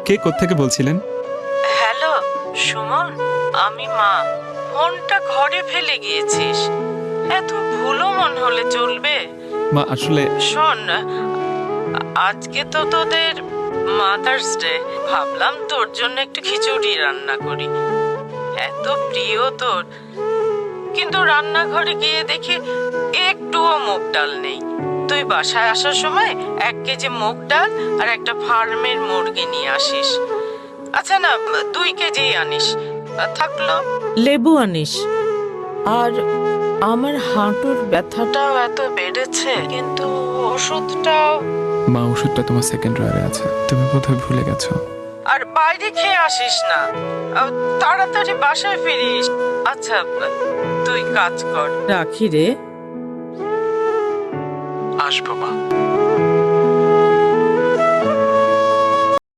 কে কোত্থেকে বলছিলেন? হ্যালো সুমন, আমি মা। ফোনটা ঘরে ফেলে গিয়েছিস, এত ভুলো মন হলে চলবে? মা আসলে শোন, আজকে তো তোদের মাদার্স ডে, ভাবলাম তোর জন্য একটু খিচুড়ি রান্না করি, এত প্রিয় তোর। কিন্তু রান্নাঘরে গিয়ে দেখি একটুও মুগ ডাল নেই। তুই বাসায় আসার সময় 1 কেজি মুগ ডাল আর একটা ফার্মের মুরগি নিয়ে আসিস। আচ্ছা না, 2 কেজি আনিস। থাকলো লেবু আনিস। আর আমার হাঁটুর ব্যথাটাও এত বেড়েছে, কিন্তু ওষুধটাও। মা, ওষুধটা তোমার সেকেন্ড ড্রয়ারে আছে, তুমি বোধহয় ভুলে গেছো। আর বাইরে খেয়ে আসিস না, তাড়াতাড়ি বাসায় ফিরিস। আচ্ছা তুই কাজ কর, রাখি রে। আসবো মা।